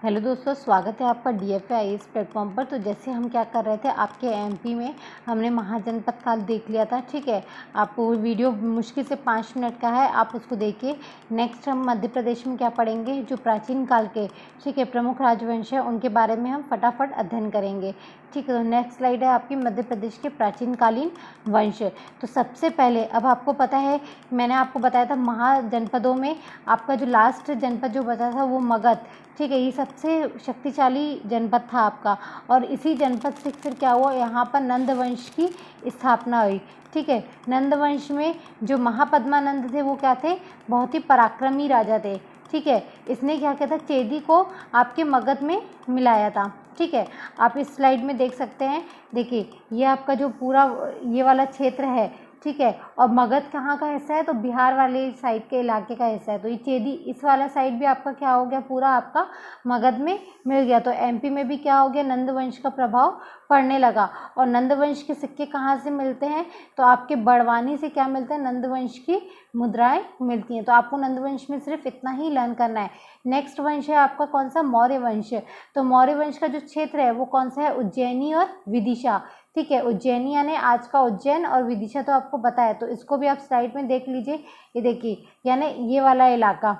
Hello दोस्तों, स्वागत है आपका DFA प्लेटफॉर्म पर। तो जैसे हम क्या कर रहे थे, आपके MP में हमने महाजनपद काल देख लिया था। ठीक है, आपको वीडियो मुश्किल से 5 मिनट का है, आप उसको देखिए। नेक्स्ट हम मध्य प्रदेश में क्या पढ़ेंगे, जो प्राचीन काल के ठीक है प्रमुख राजवंश है उनके बारे में हम फटाफट अध्ययन करेंगे। ठीक है, तो नेक्स्ट स्लाइड है आपकी मध्य प्रदेश के प्राचीन कालीन वंश। तो सबसे पहले अब आपको पता है, मैंने आपको बताया था महाजनपदों में आपका जो लास्ट जनपद जो बचा था वो मगध। ठीक है, ये सबसे शक्तिशाली जनपद था आपका, और इसी जनपद से फिर क्या हुआ, यहाँ पर नंद वंश की स्थापना हुई। ठीक है, नंद वंश में जो महापद्मानंद थे वो क्या थे, बहुत ही पराक्रमी राजा थे। ठीक है, इसने क्या किया था, चेदी को आपके मगध में मिलाया था। ठीक है, आप इस स्लाइड में देख सकते हैं। देखिए, ये आपका जो पूरा ये वाला क्षेत्र है। ठीक है, और मगध कहाँ का हिस्सा है, तो बिहार वाले साइड के इलाके का हिस्सा है। तो ये चेदी इस वाला साइड भी आपका क्या हो गया, पूरा आपका मगध में मिल गया। तो MP में भी क्या हो गया, नंद वंश का प्रभाव पड़ने लगा। और नंद वंश के सिक्के कहाँ से मिलते हैं, तो आपके बड़वानी से क्या मिलता है, नंद वंश की मुद्राएं मिलती हैं। तो आपको नंद वंश में सिर्फ इतना ही लर्न करना है। नेक्स्ट वंश है आपका कौन सा, मौर्य वंश। तो मौर्य वंश का जो क्षेत्र है वो कौन सा है, उज्जैनी और विदिशा। ठीक है, उज्जैनी यानी आज का उज्जैन, और विदिशा तो आपको पता है, तो इसको भी आप स्लाइड में देख लीजिए। ये देखिए, यानी ये वाला इलाका।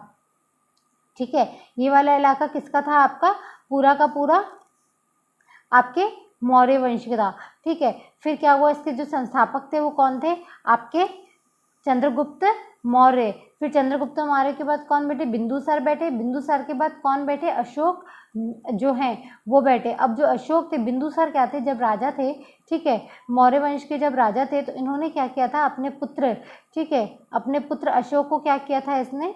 ठीक है, ये वाला इलाका किसका था, आपका पूरा का पूरा आपके मौर्य वंश का था। ठीक है, फिर क्या हुआ, इसके जो संस्थापक थे वो कौन थे, आपके चंद्रगुप्त मौर्य। फिर चंद्रगुप्त मौर्य के बाद कौन बैठे, बिंदुसार बैठे। बिंदुसार के बाद कौन बैठे, अशोक जो हैं वो बैठे। अब जो अशोक थे, बिंदुसार क्या थे, जब राजा थे, ठीक है, मौर्य वंश के जब राजा थे, तो इन्होंने क्या किया था, अपने पुत्र, ठीक है, अपने पुत्र अशोक को क्या किया था, इसने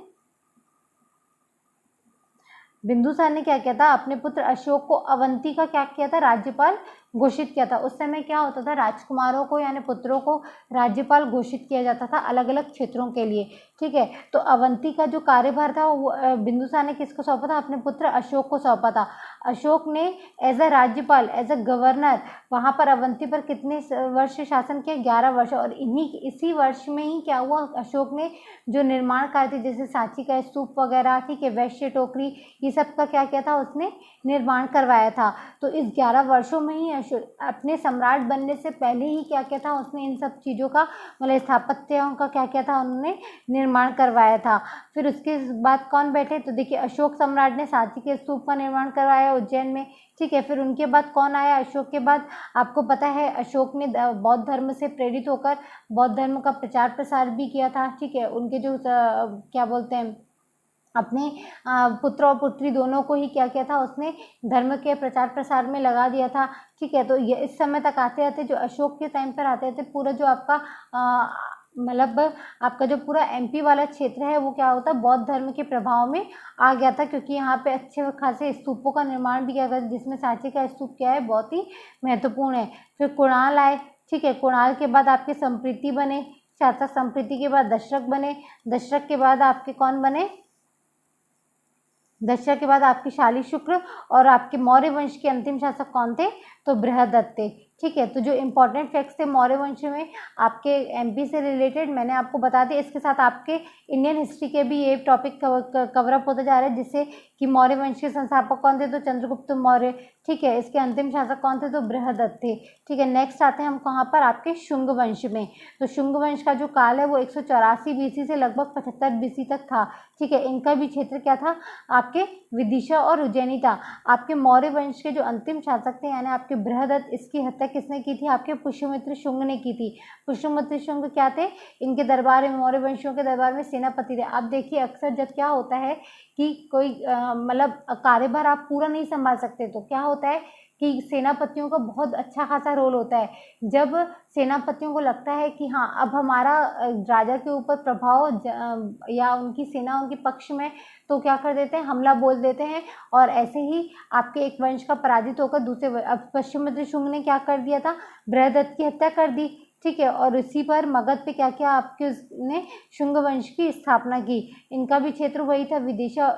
बिंदुसार ने क्या किया था, अपने पुत्र अशोक को अवंती का क्या किया था, राज्यपाल घोषित किया था। उस समय क्या होता था, राजकुमारों को यानी पुत्रों को राज्यपाल घोषित किया जाता था अलग अलग क्षेत्रों के लिए। ठीक है, तो अवंती का जो कार्यभार था वो बिंदुसार ने किसको सौंपा था, अपने पुत्र अशोक को सौंपा था। अशोक ने एज अ राज्यपाल, एज अ गवर्नर वहाँ पर अवंती पर कितने वर्ष शासन किया, 11 वर्ष। और इसी वर्ष में ही क्या हुआ, अशोक ने जो निर्माण कार्य थे, जैसे सांची का स्तूप वगैरह, ठीक है, वैश्य टोकरी, ये सब का क्या किया था, उसने निर्माण करवाया था। तो इस 11 वर्षों में ही अपने सम्राट बनने से पहले ही क्या किया था, उसने इन सब चीज़ों का मतलब स्थापत्यों का क्या किया था, उन्होंने निर्माण करवाया था। फिर उसके बाद कौन बैठे, तो देखिए अशोक सम्राट ने सांची के स्तूप का निर्माण करवाया उज्जैन में। ठीक है, फिर उनके बाद कौन आया, अशोक के बाद आपको पता है अशोक ने बौद्ध धर्म से प्रेरित होकर बौद्ध धर्म का प्रचार प्रसार भी किया था। ठीक है, उनके जो क्या बोलते हैं, अपने पुत्र और पुत्री दोनों को ही क्या किया था, उसने धर्म के प्रचार प्रसार में लगा दिया था। ठीक है, तो ये इस समय तक आते आते जो अशोक के टाइम पर आते थे, पूरा जो आपका मतलब आपका जो पूरा MP वाला क्षेत्र है वो क्या होता है, बौद्ध धर्म के प्रभाव में आ गया था, क्योंकि यहाँ पे अच्छे खासे स्तूपों का निर्माण भी किया गया, जिसमें सांची का स्तूप क्या है, बहुत ही महत्वपूर्ण है। फिर कुणाल आए। ठीक है, कुणाल के बाद आपके संप्रीति बने, शासक संप्रीति के बाद दशरथ बने, दशरथ के बाद आपके कौन बने, दशरथ के बाद आपके शाली शुक्र, और आपके मौर्य वंश के अंतिम शासक कौन थे, तो बृहदत्त थे। ठीक है, तो जो इंपॉर्टेंट फैक्ट्स थे मौर्य वंश में आपके MP से रिलेटेड मैंने आपको बता दिया। इसके साथ आपके इंडियन हिस्ट्री के भी ये टॉपिक कवर अप होते जा रहे हैं, जिससे कि मौर्य वंश के संस्थापक कौन थे, तो चंद्रगुप्त मौर्य। ठीक है, इसके अंतिम शासक कौन थे, तो बृहदत्त थे। ठीक है, नेक्स्ट आते हैं हम कहाँ पर, आपके शुंग वंश में। तो शुंग वंश का जो काल है वो 184 BC से लगभग 75 BC तक था। ठीक है, इनका भी क्षेत्र क्या था, आपके विदिशा और उज्जैनी था। आपके मौर्य वंश के जो अंतिम शासक थे यानी आपके बृहदत्त, इसकी हत्या किसने की थी, आपके पुष्यमित्र शुंग ने की थी। पुष्यमित्र शुंग क्या थे, इनके दरबार में, मौर्य वंशियों के दरबार में सेनापति थे। आप देखिए अक्सर जब क्या होता है कि कोई मतलब कार्यभार आप पूरा नहीं संभाल सकते, तो क्या होता है कि सेनापतियों का बहुत अच्छा खासा रोल होता है। जब सेनापतियों को लगता है कि हाँ अब हमारा राजा के ऊपर प्रभाव या उनकी सेना उनके पक्ष में, तो क्या कर देते हैं, हमला बोल देते हैं, और ऐसे ही आपके एक वंश का पराजित होकर दूसरे अब पुष्यमित्र शुंग ने क्या कर दिया था, बृहदत्त की हत्या कर दी। ठीक है, और इसी पर मगध पे क्या किया, आपके उसने शुंग वंश की स्थापना की। इनका भी क्षेत्र वही था, विदिशा,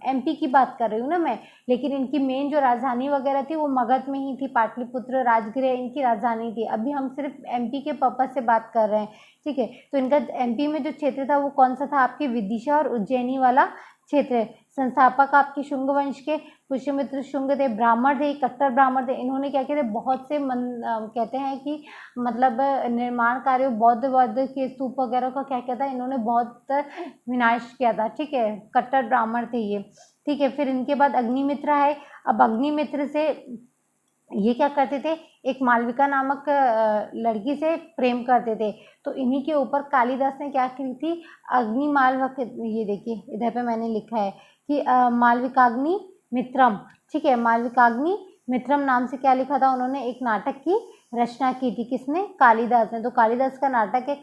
MP की बात कर रही हूँ ना मैं, लेकिन इनकी मेन जो राजधानी वगैरह थी वो मगध में ही थी, पाटलिपुत्र, राजगृह इनकी राजधानी थी। अभी हम सिर्फ MP के पर्पज से बात कर रहे हैं। ठीक है, तो इनका MP में जो क्षेत्र था वो कौन सा था, आपके विदिशा और उज्जैनी वाला क्षेत्र। संस्थापक आपके शुंग वंश के पुष्यमित्र शुंग थे, ब्राह्मण थे, कट्टर ब्राह्मण थे। इन्होंने क्या किया थे, बहुत से कहते हैं कि मतलब निर्माण कार्य, बौद्ध के स्तूप वगैरह का क्या किया था, इन्होंने बहुत विनाश किया था। ठीक है, कट्टर ब्राह्मण थे ये। ठीक है, फिर इनके बाद अग्निमित्र है। अब अग्निमित्र से ये क्या करते थे, एक मालविका नामक लड़की से प्रेम करते थे। तो इन्हीं के ऊपर कालिदास ने क्या की थी, अग्निमाल्वक, ये देखिए इधर पे मैंने लिखा है कि मालविकाग्नि मित्रम। ठीक है, मालविकाग्नि मित्रम नाम से क्या लिखा था उन्होंने, एक नाटक की रचना की थी। किसने, कालिदास ने। तो कालिदास का नाटक है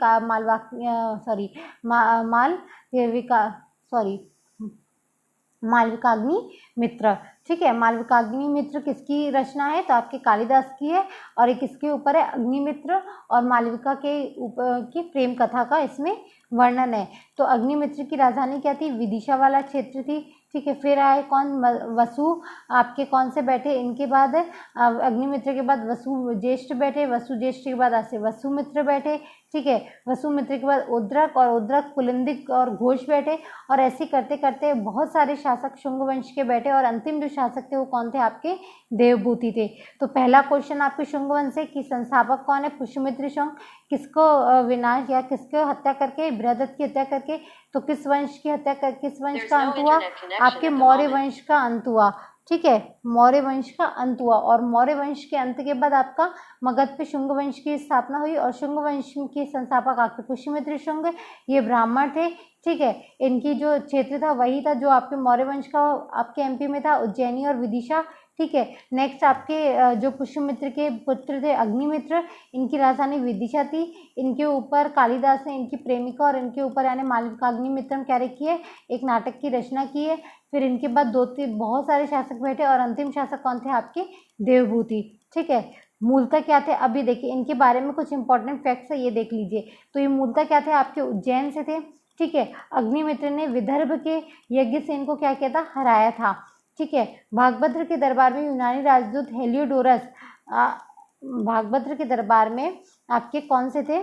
मालविकाग्नि मित्र। ठीक है, मालविकाग्नि मित्र किसकी रचना है, तो आपके कालिदास की है। और एक किसके ऊपर है, अग्निमित्र और मालविका के ऊपर की प्रेम कथा का इसमें वर्णन है। तो अग्निमित्र की राजधानी क्या थी, विदिशा वाला क्षेत्र थी। ठीक है, फिर आए कौन, वसु आपके कौन से बैठे, इनके बाद अग्निमित्र के बाद वसु ज्येष्ठ बैठे, वसु ज्येष्ठ के बाद ऐसे वसुमित्र बैठे। ठीक है, वसुमित्र के बाद उद्रक, और उद्रक पुलिंदिक और घोष बैठे। और ऐसे करते करते बहुत सारे शासक शुंग वंश के बैठे, और अंतिम जो शासक थे वो कौन थे, आपके देवभूति थे। तो पहला क्वेश्चन आपके शुंग वंश से कि संस्थापक कौन है, पुष्यमित्र शुंग। किसको विनाश या किसको हत्या करके, बृहदत्त की हत्या करके। तो किस वंश की हत्या कर, किस वंश का अंत हुआ, आपके मौर्य वंश का अंत हुआ। ठीक है, मौर्य वंश का अंत हुआ। और मौर्य वंश के अंत के बाद आपका मगध पे शुंग वंश की स्थापना हुई, और शुंग वंश के संस्थापक आपके पुष्यमित्र शुंग, ये ब्राह्मण थे। ठीक है, इनकी जो क्षेत्र था वही था जो आपके मौर्य वंश का आपके एमपी में था, उज्जैनी और विदिशा। ठीक है, नेक्स्ट आपके जो पुष्यमित्र के पुत्र थे अग्निमित्र, इनकी राजधानी विदिशा थी। इनके ऊपर कालिदास ने इनकी प्रेमिका और इनके ऊपर यानी मालविकाग्निमित्रम क्या रखी है, एक नाटक की रचना की है। फिर इनके बाद बहुत सारे शासक बैठे, और अंतिम शासक कौन थे, आपके देवभूति। ठीक है, मूलतः क्या थे, अभी देखिए इनके बारे में कुछ इंपॉर्टेंट फैक्ट्स है, ये देख लीजिए। तो ये मूलतः क्या थे, आपके उज्जैन से थे। ठीक है, अग्निमित्र ने विदर्भ के यज्ञ से इनको क्या किया था, हराया था। ठीक है, भागभद्र के दरबार में यूनानी राजदूत हेलियोडोरस, भागभद्र के दरबार में आपके कौन से थे,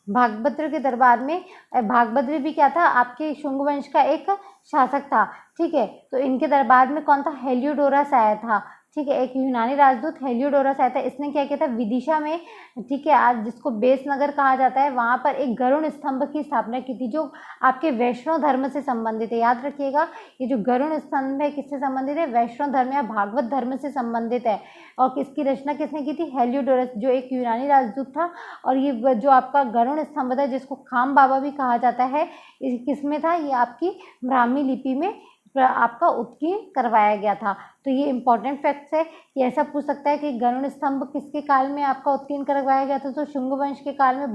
भागभद्र के दरबार में, भागभद्र भी क्या था, आपके शुंग वंश का एक शासक था। ठीक है, तो इनके दरबार में कौन था, हेलियोडोरस आया था। ठीक है, एक यूनानी राजदूत हेलियोडोरस आया था। इसने क्या किया था, विदिशा में, ठीक है, आज जिसको बेस नगर कहा जाता है, वहाँ पर एक गरुड़ स्तंभ की स्थापना की थी, जो आपके वैष्णव धर्म से संबंधित है। याद रखिएगा, ये जो गरुड़ स्तंभ है किससे संबंधित है, वैष्णव धर्म या भागवत धर्म से संबंधित है। और किसकी रचना किसने की थी, हेलियोडोरस, जो एक यूनानी राजदूत था। और ये जो आपका गरुड़ स्तंभ था, जिसको खाम बाबा भी कहा जाता है, किसमें था, ये आपकी ब्राह्मी लिपि में आपका उत्कीर्ण करवाया गया था। तो ये इंपॉर्टेंट फैक्ट्स है कि ऐसा पूछ सकता है कि गरुड़ स्तंभ किसके काल में आपका उत्कीर्ण करवाया गया था, तो शुंग वंश के काल में, जब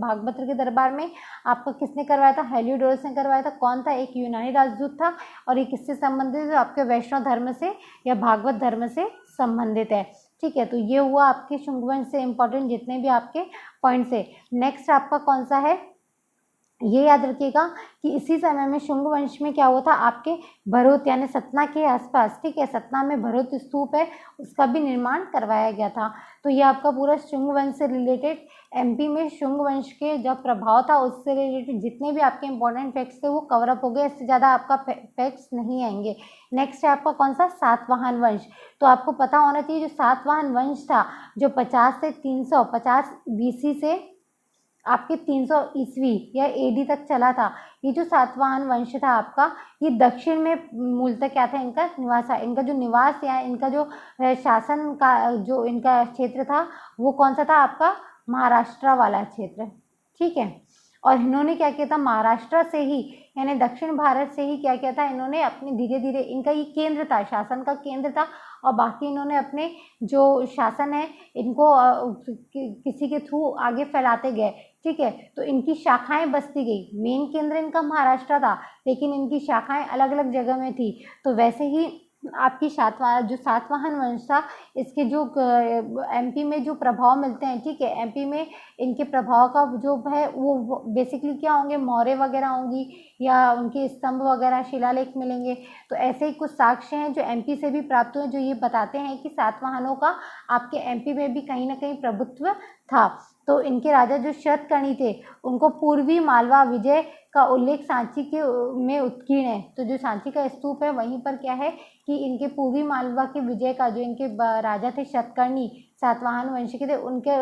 भागभद्र के दरबार में आपका किसने करवाया था, हेलियोडोरस ने करवाया था। कौन था, एक यूनानी राजदूत था। और ये किससे संबंधित है, आपके वैष्णव धर्म से या भागवत धर्म से संबंधित है। ठीक है, तो ये हुआ आपके शुंग वंश से इंपॉर्टेंट जितने भी आपके पॉइंट्स है। नेक्स्ट आपका कौन सा है, ये याद रखिएगा कि इसी समय में शुंग वंश में क्या हुआ था, आपके भरूच यानी सतना के आसपास, ठीक है, सतना में भरूच स्तूप है, उसका भी निर्माण करवाया गया था। तो ये आपका पूरा शुंग वंश से रिलेटेड, एमपी में शुंग वंश के जब प्रभाव था उससे रिलेटेड जितने भी आपके इंपॉर्टेंट फैक्ट्स थे वो कवर अप हो गए, इससे ज़्यादा आपका फैक्ट्स नहीं आएंगे। नेक्स्ट है आपका कौन सा, सातवाहन वंश। तो आपको पता होना चाहिए जो सातवाहन वंश था, जो 50 से 350 BC से आपके 300 ईस्वी या एडी तक चला था। ये जो सातवाहन वंश था आपका, ये दक्षिण में मूलतः क्या था, इनका निवास था। इनका जो निवास या इनका जो शासन का जो इनका क्षेत्र था वो कौन सा था, आपका महाराष्ट्र वाला क्षेत्र। ठीक है, और इन्होंने क्या किया था, महाराष्ट्र से ही यानी दक्षिण भारत से ही क्या किया था, इन्होंने अपने धीरे धीरे, इनका ये केंद्र था, शासन का केंद्र था। और बाकी इन्होंने अपने जो शासन है इनको किसी के थ्रू आगे फैलाते गए। ठीक है, तो इनकी शाखाएं बसती गई। मेन केंद्र इनका महाराष्ट्र था, लेकिन इनकी शाखाएं अलग अलग जगह में थी। तो वैसे ही आपकी जो सातवाहन वंश था, इसके जो एमपी में जो प्रभाव मिलते हैं, ठीक है, एमपी में इनके प्रभाव का जो है वो बेसिकली क्या होंगे, मौर्य वगैरह होंगी, या उनके स्तंभ वगैरह शिलालेख मिलेंगे। तो ऐसे ही कुछ साक्ष्य हैं जो एमपी से भी प्राप्त हुए, जो ये बताते हैं कि सातवाहनों का आपके एमपी में भी कहीं ना कहीं प्रभुत्व था। तो इनके राजा जो शतकर्णी थे उनको पूर्वी मालवा विजय का उल्लेख सांची के में उत्कीर्ण है। तो जो सांची का स्तूप है वहीं पर क्या है कि इनके पूर्वी मालवा के विजय का, जो इनके राजा थे शतकर्णी सातवाहन वंश के थे, उनके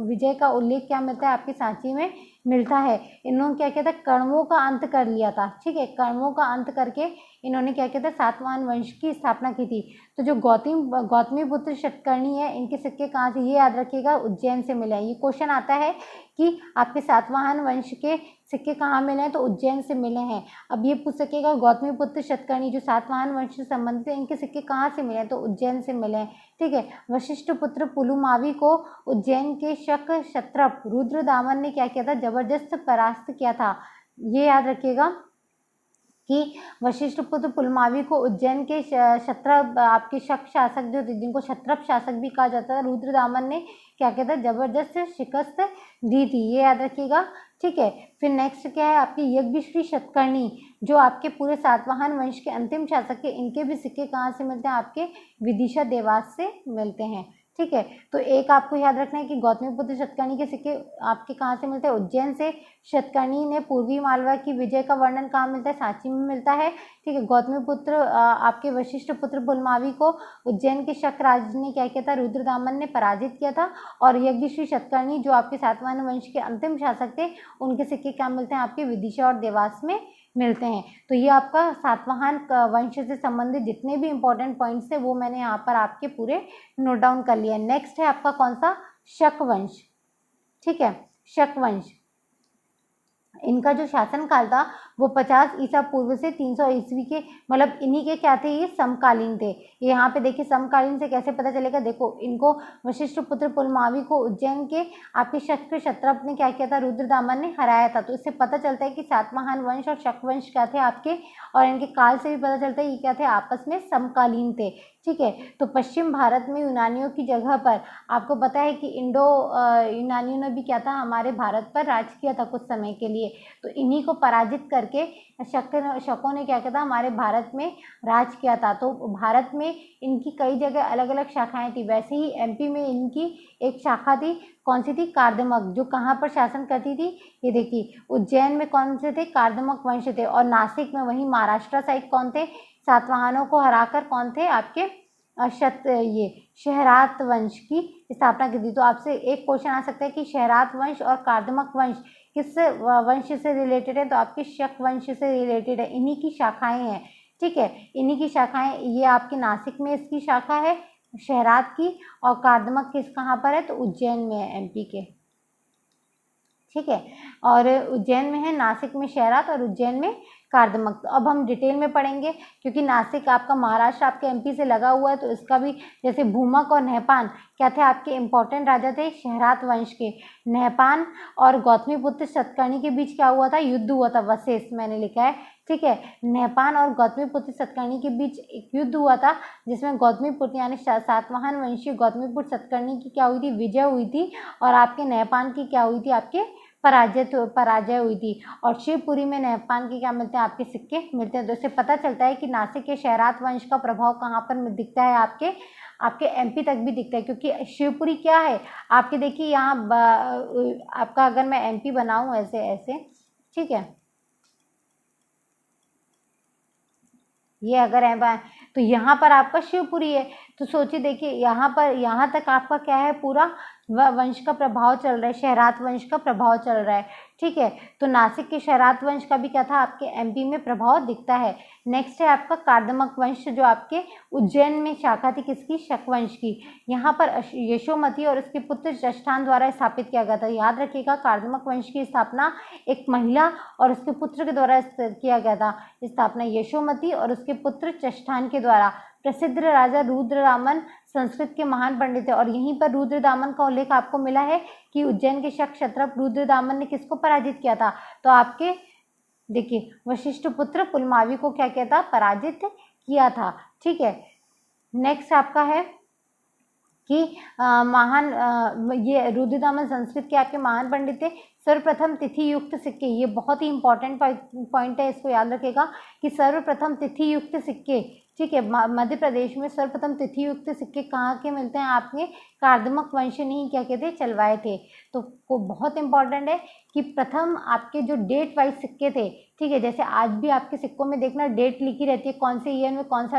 विजय का उल्लेख क्या मिलता है आपके सांची में मिलता है। इन्होंने क्या किया था, कण्वों का अंत कर लिया था। ठीक है, कण्वों का अंत करके इन्होंने क्या किया था, सातवाहन वंश की स्थापना की थी। तो जो गौतमीपुत्र शतकर्णी है, इनके सिक्के कहाँ से, ये याद रखिएगा, उज्जैन से मिले हैं। ये क्वेश्चन आता है कि आपके सातवाहन वंश के सिक्के कहाँ मिले हैं, तो उज्जैन से मिले हैं। अब ये पूछ सकेगा गौतमीपुत्र शतकर्णी जो सातवाहन वंश से संबंधित है, इनके सिक्के कहाँ से मिले हैं, तो उज्जैन से मिले हैं। ठीक है, वशिष्ठ पुत्र पुलुमावी को उज्जैन के शक क्षत्रप रुद्रदामन ने क्या किया था, जबरदस्त परास्त किया था। ये याद रखिएगा कि वशिष्ठ पुत्र पुलमावी को उज्जैन के क्षत्रप, आपके शक शासक जो थे, जिनको क्षत्रप शासक भी कहा जाता था, रुद्रदामन ने क्या किया था, जबरदस्त शिकस्त दी थी। ये याद रखिएगा। ठीक है, फिर नेक्स्ट क्या है आपकी यज्ञश्री शतकर्णी, जो आपके पूरे सातवाहन वंश के अंतिम शासक है। इनके भी सिक्के कहाँ से मिलते हैं, आपके विदिशा देवास से मिलते हैं। ठीक है, तो एक आपको याद रखना है कि गौतमीपुत्र शतकर्णी के सिक्के आपके कहाँ से मिलते हैं, उज्जैन से। शतकर्णी ने पूर्वी मालवा की विजय का वर्णन कहाँ मिलता है, सांची में मिलता है। ठीक है, गौतमीपुत्र आपके वशिष्ठ पुत्र पुलमावी को उज्जैन के शक राज ने क्या किया था, रुद्रदामन ने पराजित किया था। और यज्ञश्री शतकर्णी जो आपके सातवाहन वंश के अंतिम शासक थे, उनके सिक्के क्या मिलते हैं, आपके विदिशा और देवास में मिलते हैं। तो ये आपका सातवाहन वंश से संबंधित जितने भी इंपॉर्टेंट पॉइंट्स थे वो मैंने यहाँ पर आपके पूरे नोट डाउन कर लिए। नेक्स्ट है आपका कौन सा, शक वंश। ठीक है, शक वंश, इनका जो शासन काल था वो 50 ईसा पूर्व से 300 ईस्वी के, मतलब इन्हीं के क्या थे, ये समकालीन थे। यहाँ पे देखिए समकालीन से कैसे पता चलेगा, देखो इनको वशिष्ठ पुत्र पुलमावी को उज्जैन के आपके शक क्षत्रप ने क्या किया था, रुद्रदामन ने हराया था। तो इससे पता चलता है कि सातवाहन वंश और शक वंश क्या थे आपके, और इनके काल से भी पता चलता है ये क्या थे, आपस में समकालीन थे। ठीक है, तो पश्चिम भारत में यूनानियों की जगह पर आपको पता है कि यूनानियों ने भी क्या था, हमारे भारत पर राज किया था कुछ समय के लिए। तो इन्हीं को पराजित करके शकों ने क्या किया था, हमारे भारत में राज किया था। तो भारत में इनकी कई जगह अलग अलग शाखाएं थी। वैसे ही एमपी में इनकी एक शाखा थी, कौन सी थी, कार्दमक, जो कहाँ पर शासन करती थी, ये देखिए उज्जैन में कौन से थे, कार्दमक वंश थे। और नासिक में, वहीं महाराष्ट्र साइड कौन थे, सातवाहनों को हराकर कौन थे, आपके ये शहरात वंश की स्थापना की थी। तो आपसे एक क्वेश्चन आ सकता है कि शहरात वंश और कार्दमक वंश किस वंश से रिलेटेड है, तो आपके शक वंश से रिलेटेड है। इन्हीं की शाखाएं हैं। ठीक है, इन्हीं की शाखाएं, ये आपके नासिक में इसकी शाखा है शहरात की, और कार्दमक किस कहाँ पर है, तो उज्जैन में है, एमपी के। ठीक है, और उज्जैन में है, नासिक में शहरात, और उज्जैन में कार्दमक। तो अब हम डिटेल में पढ़ेंगे, क्योंकि नासिक आपका महाराष्ट्र आपके एमपी से लगा हुआ है, तो इसका भी, जैसे भूमक और नहपान क्या थे, आपके इंपॉर्टेंट राजा थे शहरात वंश के। नहपान और गौतमीपुत्र शतकर्णी के बीच क्या हुआ था, युद्ध हुआ था, वशेष मैंने लिखा है। ठीक है, नहपान और गौतमीपुत्र शतकर्णी के बीच एक युद्ध हुआ था, जिसमें गौतमीपुत्र यानी सातवाहन वंशी गौतमीपुत्र शतकर्णी की क्या हुई थी, विजय हुई थी, और आपके नहपान की क्या हुई थी, आपके पराजय हुई थी। और शिवपुरी में नहपान के क्या मिलते हैं, आपके सिक्के मिलते हैं। तो इससे पता चलता है कि नासिक के शहरात वंश का प्रभाव कहाँ पर दिखता है, आपके एमपी तक भी दिखता है। क्योंकि शिवपुरी क्या है आपके, देखिए यहाँ आपका, अगर मैं एमपी बनाऊं ऐसे ऐसे, ठीक है, ये अगर है तो यहाँ पर आपका शिवपुरी है। तो सोचिए, देखिए यहाँ पर, यहाँ तक आपका क्या है, पूरा वंश का प्रभाव चल रहा है, शहरात वंश का प्रभाव चल रहा है। ठीक है, तो नासिक के शहरात वंश का भी क्या था, आपके एमपी में प्रभाव दिखता है। नेक्स्ट है आपका कार्दमक वंश, जो आपके उज्जैन में शाखा थी, किसकी, शक वंश की। यहाँ पर यशोमती और उसके पुत्र जष्ठान द्वारा स्थापित किया गया था। याद रखिएगा, कार्दमक वंश की स्थापना एक महिला और उसके पुत्र के द्वारा किया गया था। स्थापना यशोमती और उसके पुत्र जष्ठान के द्वारा। प्रसिद्ध राजा रुद्रदामन संस्कृत के महान पंडित है, और यहीं पर रुद्रदामन का उल्लेख आपको मिला है कि उज्जैन के शक क्षत्रप रुद्रदामन ने किसको पराजित किया था, तो आपके देखिए वशिष्ठ पुत्र पुलमावी को क्या किया था, पराजित किया था। ठीक है, नेक्स्ट आपका है कि ये रुद्रदामन संस्कृत के आपके महान पंडित थे। सर्वप्रथम तिथि युक्त सिक्के, ये बहुत ही इंपॉर्टेंट पॉइंट है, इसको याद रखिएगा कि सर्वप्रथम तिथि युक्त सिक्के, ठीक है, मध्य प्रदेश में सर्वप्रथम तिथि युक्त सिक्के कहाँ के मिलते हैं, आपने कार्दमक वंश ने ही क्या कहते चलवाए थे। तो को बहुत इंपॉर्टेंट है कि प्रथम आपके जो डेट वाइज सिक्के थे, ठीक है, जैसे आज भी आपके सिक्कों में देखना डेट लिखी रहती है, कौन से ईयर में कौन सा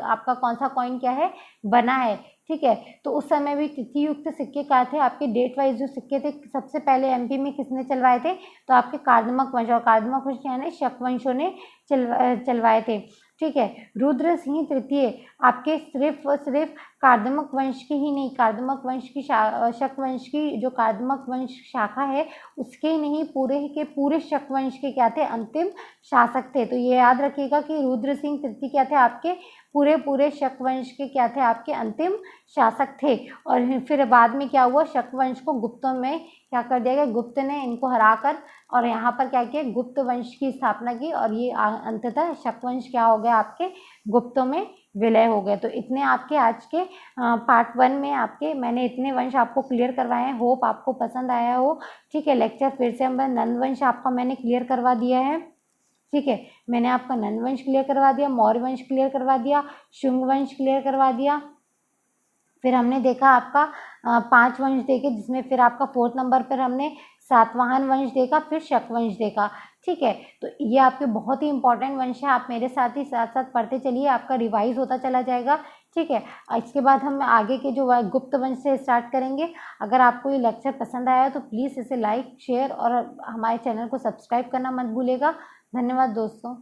आपका कौन सा कॉइन क्या है बना है, ठीक है। तो उस समय भी तिथि युक्त सिक्के क्या थे, आपके डेट वाइज जो सिक्के थे, सबसे पहले एमपी में किसने चलवाए थे, तो आपके कार्दमक वंश, और कार्दमक वंश क्या है, शक वंशों ने चलवाए थे, ठीक है। रुद्र सिंह तृतीय आपके सिर्फ और सिर्फ कार्दमक वंश की ही नहीं, कार्दमक वंश की शक वंश की जो कार्दमक वंश शाखा है उसके ही नहीं, पूरे के पूरे शक वंश के क्या थे, अंतिम शासक थे। तो ये याद रखिएगा कि रुद्र सिंह तृतीय क्या थे, आपके पूरे शक वंश के क्या थे, आपके अंतिम शासक थे। और फिर बाद में क्या हुआ, शक वंश को गुप्तों में क्या कर दिया गया, गुप्त ने इनको हराकर और यहाँ पर क्या किया, गुप्त वंश की स्थापना की, और ये अंततः शक वंश क्या हो गया, आपके गुप्तों में विलय हो गए। तो इतने आपके आज के पार्ट 1 में आपके मैंने इतने वंश आपको क्लियर करवाए हैं, होप आपको पसंद आया हो, ठीक है। लेक्चर फिर से हम नंद वंश आपका मैंने क्लियर करवा दिया है, ठीक है, मैंने आपका नंद वंश क्लियर करवा दिया, मौर्य वंश क्लियर करवा दिया, शुंग वंश क्लियर करवा दिया। फिर हमने देखा आपका 5 वंश देखे, जिसमें फिर आपका 4th नंबर पर हमने सातवाहन वंश देखा, फिर शक वंश देखा, ठीक है। तो ये आपके बहुत ही इंपॉर्टेंट वंश है, आप मेरे साथ ही साथ साथ पढ़ते चलिए, आपका रिवाइज होता चला जाएगा, ठीक है। इसके बाद हम आगे के जो गुप्त वंश से स्टार्ट करेंगे। अगर आपको ये लेक्चर पसंद आया तो प्लीज़ इसे लाइक शेयर और हमारे चैनल को सब्सक्राइब करना मत भूलिएगा। धन्यवाद दोस्तों।